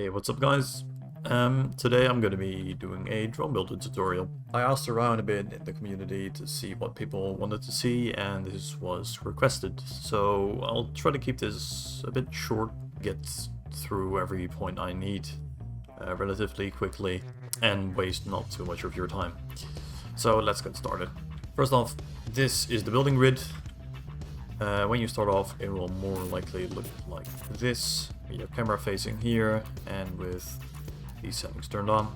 Hey, what's up guys? Today I'm going to be doing a drone builder tutorial. I asked around a bit in the community to see what people wanted to see, and this was requested. So I'll try to keep this a bit short, get through every point I need relatively quickly, and waste not too much of your time. So let's get started. First off, this is the building grid. When you start off, it will more likely look like this. Your camera facing here, and with these settings turned on.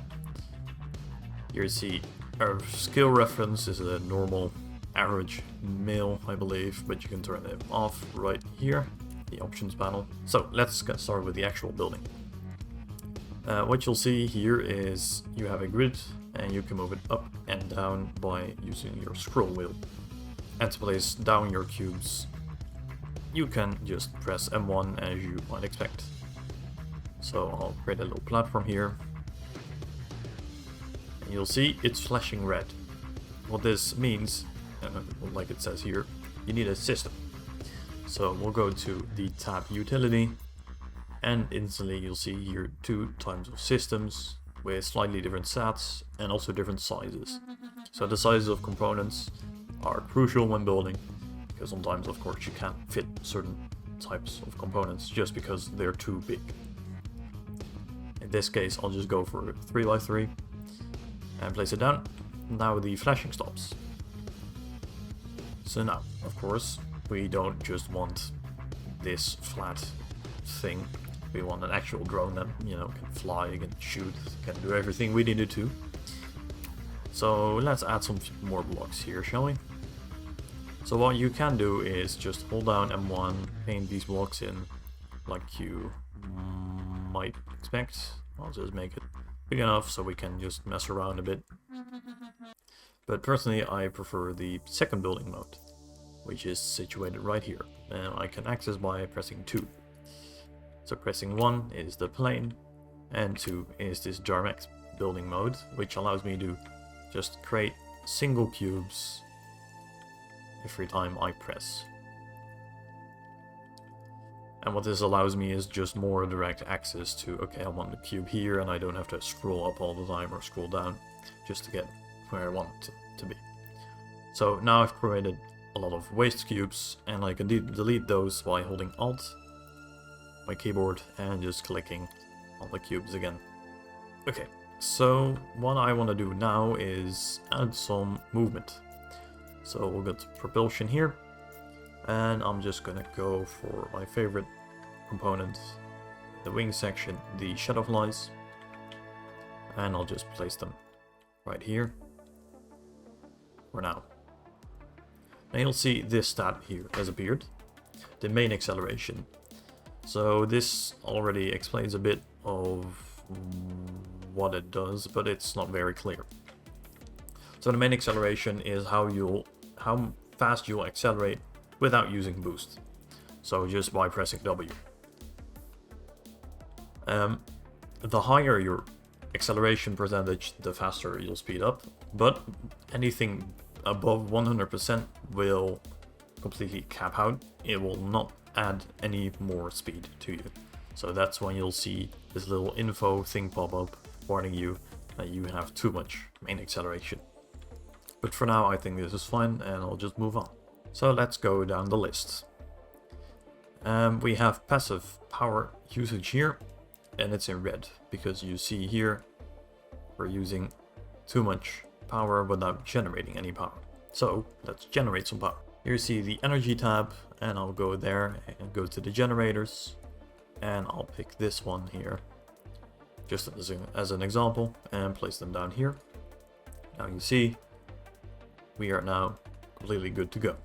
Here you see our scale reference is a normal average mil, I believe, but you can turn it off right here, the options panel. So let's get started with the actual building. What you'll see here is you have a grid, and you can move it up and down by using your scroll wheel. And to place down your cubes, you can just press M1 as you might expect. So I'll create a little platform here. And you'll see it's flashing red. What this means, like it says here, you need a system. So we'll go to the tab utility, and instantly you'll see here two types of systems with slightly different stats and also different sizes. So the sizes of components are crucial when building, because sometimes of course you can't fit certain types of components just because they're too big. In this case I'll just go for 3x3 and place it down. Now the flashing stops. So now of course we don't just want this flat thing, we want an actual drone that, you know, can fly, can shoot, can do everything we need it to. So let's add some more blocks here, shall we? So what you can do is just hold down M1, paint these blocks in like you might expect. I'll just make it big enough so we can just mess around a bit. But personally I prefer the second building mode, which is situated right here, and I can access by pressing 2. So pressing 1 is the plane, and 2 is this D.R.O.N.E building mode, which allows me to just create single cubes every time I press. And what this allows me is just more direct access to, okay, I want the cube here, and I don't have to scroll up all the time or scroll down just to get where I want it to be. So now I've created a lot of waste cubes, and I can delete those by holding Alt, my keyboard, and just clicking on the cubes again. Okay, so what I want to do now is add some movement. So we'll go to Propulsion here, and I'm just gonna go for my favorite component, the wing section, the shadow flies, and I'll just place them right here for now. And you'll see this stat here has appeared, the main acceleration. So this already explains a bit of what it does, but it's not very clear. So the main acceleration is how fast you'll accelerate without using boost. So just by pressing W. The higher your acceleration percentage, the faster you'll speed up, but anything above 100% will completely cap out. It will not add any more speed to you. So that's when you'll see this little info thing pop up warning you that you have too much main acceleration. But for now I think this is fine, and I'll just move on. So let's go down the list. We have passive power usage here, and it's in red because you see here we're using too much power without generating any power. So let's generate some power. Here you see the energy tab, and I'll go there and go to the generators, and I'll pick this one here just as an example and place them down here. Now you see we are now completely good to go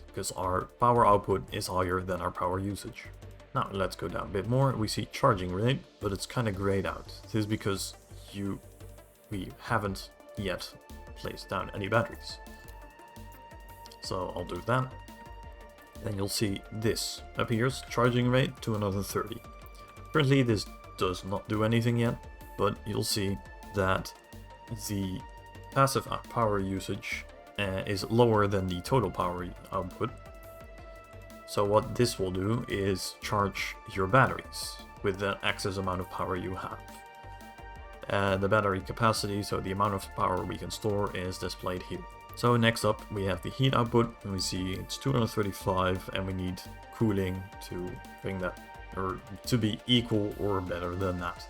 because our power output is higher than our power usage. Now let's go down a bit more. We see charging rate, but it's kind of grayed out. This is because we haven't yet placed down any batteries. So I'll do that. Then you'll see this appears, charging rate to another 30. Currently this does not do anything yet, but you'll see that the passive power usage is lower than the total power output. So what this will do is charge your batteries. with the excess amount of power you have. The battery capacity, so the amount of power we can store, is displayed here. So next up we have the heat output, and we see it's 235, and we need cooling to bring that, or to be equal or better than that.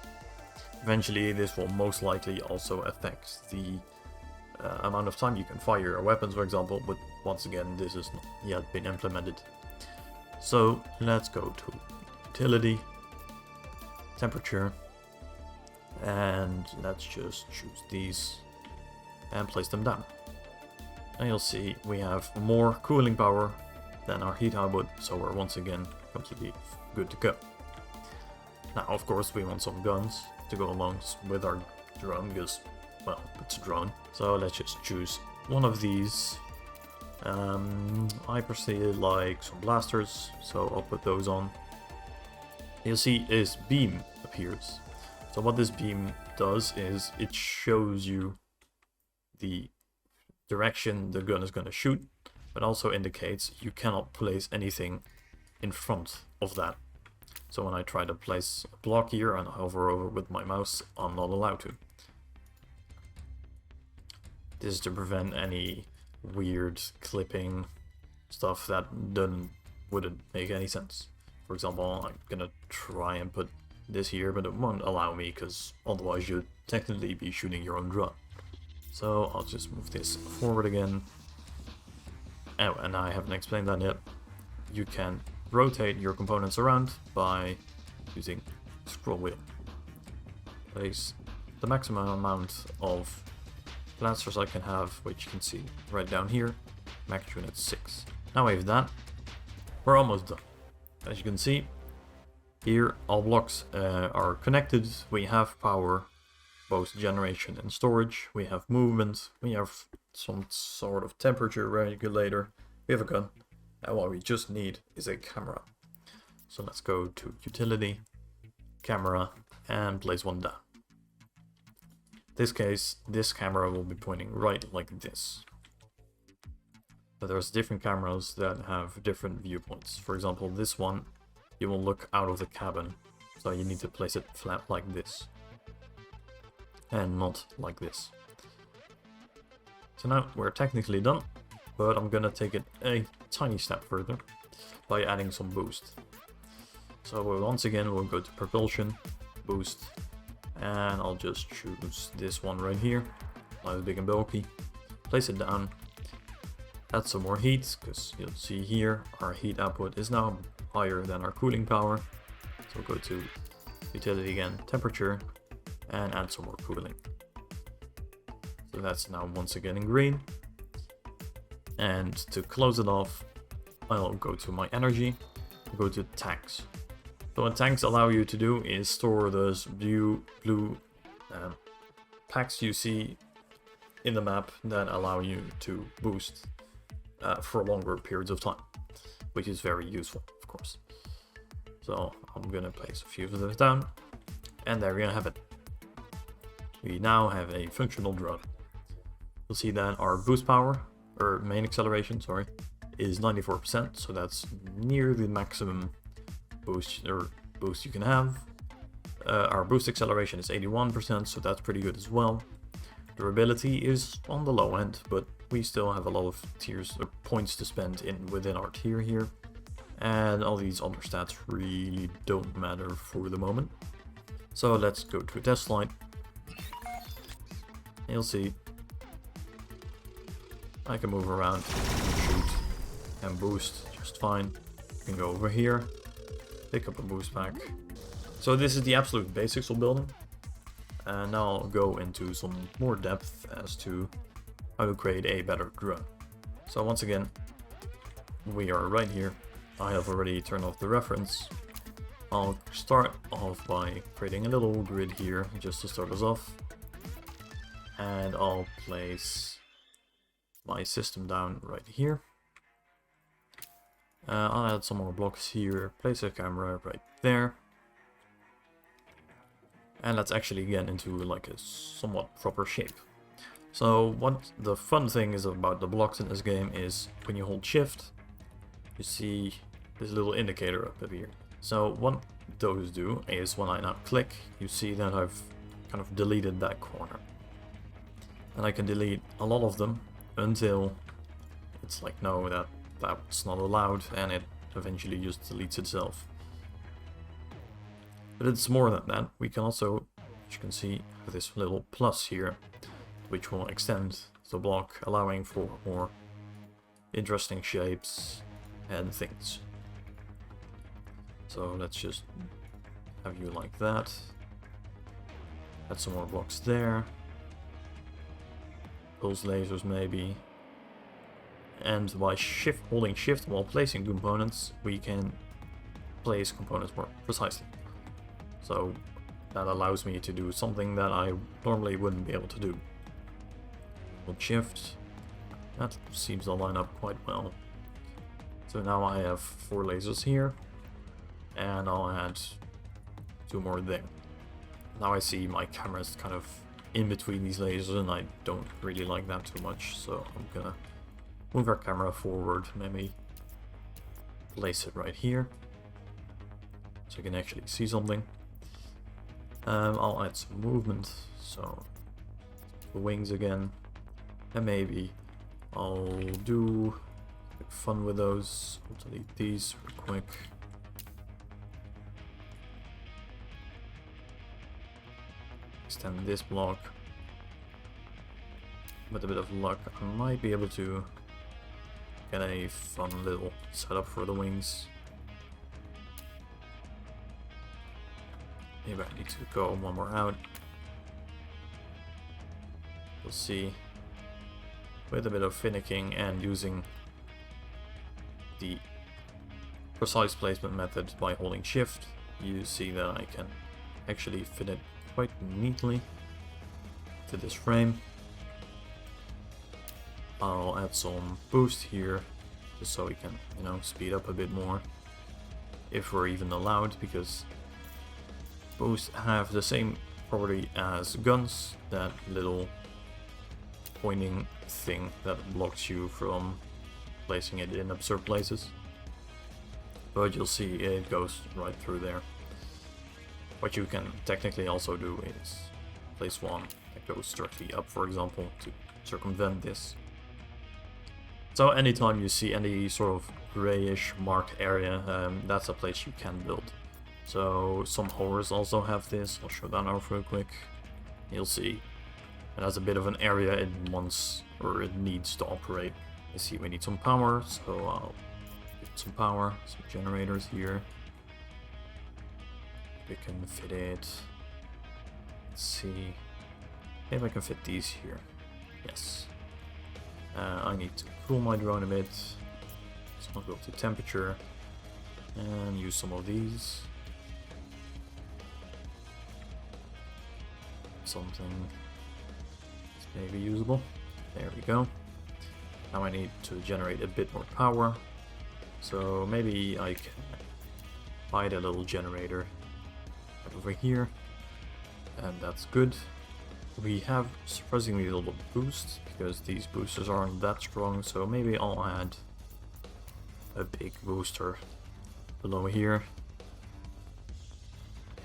Eventually this will most likely also affect the amount of time you can fire your weapons, for example, but once again this has not yet been implemented. So let's go to utility, temperature, and let's just choose these and place them down. And you'll see we have more cooling power than our heat output, so we're once again completely good to go. Now of course we want some guns to go along with our drone, because, well, it's a drone. So let's just choose one of these. I personally like some blasters, so I'll put those on. You'll see this beam appears. So what this beam does is it shows you the direction the gun is going to shoot, but also indicates you cannot place anything in front of that. So when I try to place a block here and hover over with my mouse, I'm not allowed to. This is to prevent any weird clipping stuff that wouldn't make any sense. For example, I'm gonna try and put this here, but it won't allow me, because otherwise you'd technically be shooting your own drone. So I'll just move this forward again. Oh, and I haven't explained that yet. You can rotate your components around by using scroll wheel. Place the maximum amount of blasters I can have, which you can see right down here, max unit 6. Now we have that, we're almost done. As you can see, here all blocks are connected, we have power, both generation and storage, we have movement, we have some sort of temperature regulator, we have a gun, and what we just need is a camera. So let's go to utility, camera, and place one down. In this case, this camera will be pointing right like this. But there's different cameras that have different viewpoints. For example, this one, you will look out of the cabin, so you need to place it flat like this, and not like this. So now we're technically done, but I'm gonna take it a tiny step further by adding some boost. So once again we'll go to propulsion, boost, and I'll just choose this one right here, nice big and bulky, place it down, add some more heat, because you'll see here our heat output is now higher than our cooling power. So go to utility again, temperature, and add some more cooling. So that's now once again in green. And to close it off, I'll go to my energy, go to tanks. So what tanks allow you to do is store those blue packs you see in the map that allow you to boost for longer periods of time, which is very useful, of course. So I'm gonna place a few of those down, and there you have it. We now have a functional drone. You'll see that our boost power, or main acceleration, sorry, is 94%, so that's near the maximum boost you can have. Our boost acceleration is 81%, so that's pretty good as well. Durability is on the low end, but we still have a lot of tiers or points to spend within our tier here, and all these other stats really don't matter for the moment. So let's go to a test flight. You'll see I can move around, shoot, and boost just fine. You can go over here, pick up a boost pack. So this is the absolute basics of building, and now I'll go into some more depth as to how to create a better drone. So once again, we are right here. I have already turned off the reference. I'll start off by creating a little grid here just to start us off, and I'll place my system down right here. I'll add some more blocks here, place a camera right there, and let's actually get into like a somewhat proper shape. So what the fun thing is about the blocks in this game is when you hold shift, you see this little indicator up here. So what those do is when I now click, you see that I've kind of deleted that corner. And I can delete a lot of them until it's like, no, that's not allowed, and it eventually just deletes itself. But it's more than that. We can also, as you can see, have this little plus here, which will extend the block, allowing for more interesting shapes and things. So let's just have you like that. Add some more blocks there. Pulse lasers maybe. And by holding shift while placing components, we can place components more precisely. So that allows me to do something that I normally wouldn't be able to do. Hold shift. That seems to line up quite well. So now I have 4 lasers here, and I'll add 2 more there. Now I see my camera's kind of in between these lasers, and I don't really like that too much, so I'm gonna move our camera forward, maybe place it right here, so you can actually see something. I'll add some movement, so the wings again, and maybe I'll do fun with those. I'll delete these real quick. Extend this block. With a bit of luck, I might be able to get a fun little setup for the wings. Maybe I need to go one more out. We'll see. With a bit of finicking and using the precise placement method by holding shift, you see that I can actually fit it quite neatly to this frame. I'll add some boost here just so we can, you know, speed up a bit more if we're even allowed, because boosts have the same property as guns, that little pointing thing that blocks you from placing it in absurd places. But you'll see it goes right through there. What you can technically also do is place one that goes directly up, for example, to circumvent this. So anytime you see any sort of grayish marked area, that's a place you can build. So some horrors also have this. I'll show that off real quick. You'll see it has a bit of an area it wants, or it needs to operate. You see we need some power, so I'll get some power, some generators here. We can fit it. Let's see. Maybe I can fit these here. Yes. I need to cool my drone a bit. So I'll go to temperature and use some of these. Something that's maybe usable. There we go. Now I need to generate a bit more power. So maybe I can buy the little generator over here. And that's good. We have surprisingly little boost, because these boosters aren't that strong, so maybe I'll add a big booster below here.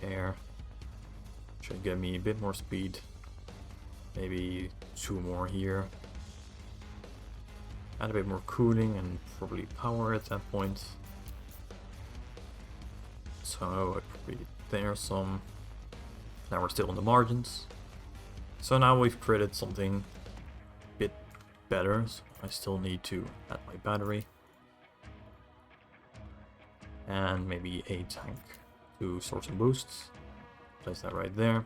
There. Should get me a bit more speed. Maybe 2 more here. Add a bit more cooling and probably power at that point. So I probably there some. Now we're still on the margins. So now we've created something a bit better. So I still need to add my battery. And maybe a tank to store some boosts. Place that right there.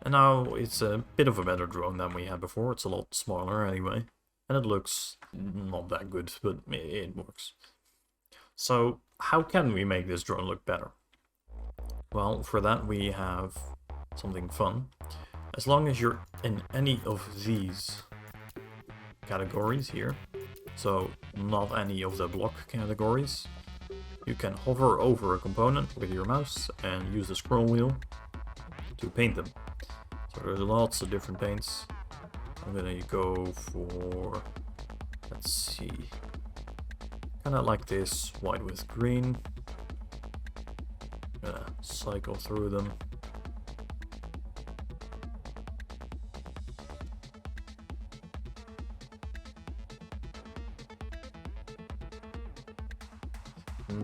And now it's a bit of a better drone than we had before. It's a lot smaller anyway. And it looks not that good, but it works. So how can we make this drone look better? Well, for that we have something fun. As long as you're in any of these categories here, so not any of the block categories, you can hover over a component with your mouse and use the scroll wheel to paint them. So there's lots of different paints. I'm gonna go for, let's see, Kinda like this white with green. Gonna cycle through them.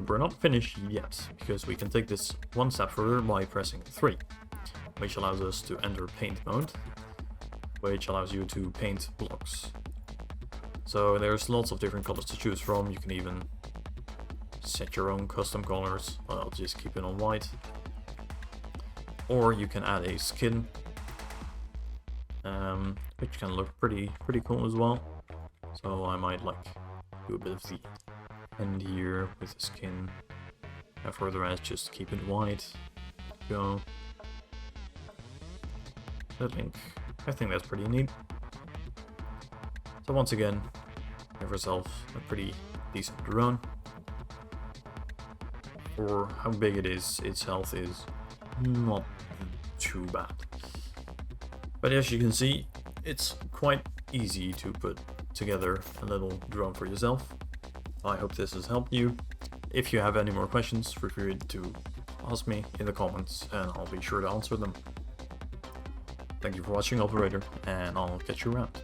We're not finished yet, because we can take this one step further by pressing 3, which allows us to enter paint mode, which allows you to paint blocks. So there's lots of different colors to choose from. You can even set your own custom colors. I'll just keep it on white. Or you can add a skin, which can look pretty cool as well. So I might like do a bit of the end here with the skin. And for the rest, just keep it white. Go. I think that's pretty neat. So once again, have yourself a pretty decent drone. For how big it is, its health is not too bad. But as you can see, it's quite easy to put together a little drone for yourself. I hope this has helped you. If you have any more questions, feel free to ask me in the comments and I'll be sure to answer them. Thank you for watching, operator, and I'll catch you around.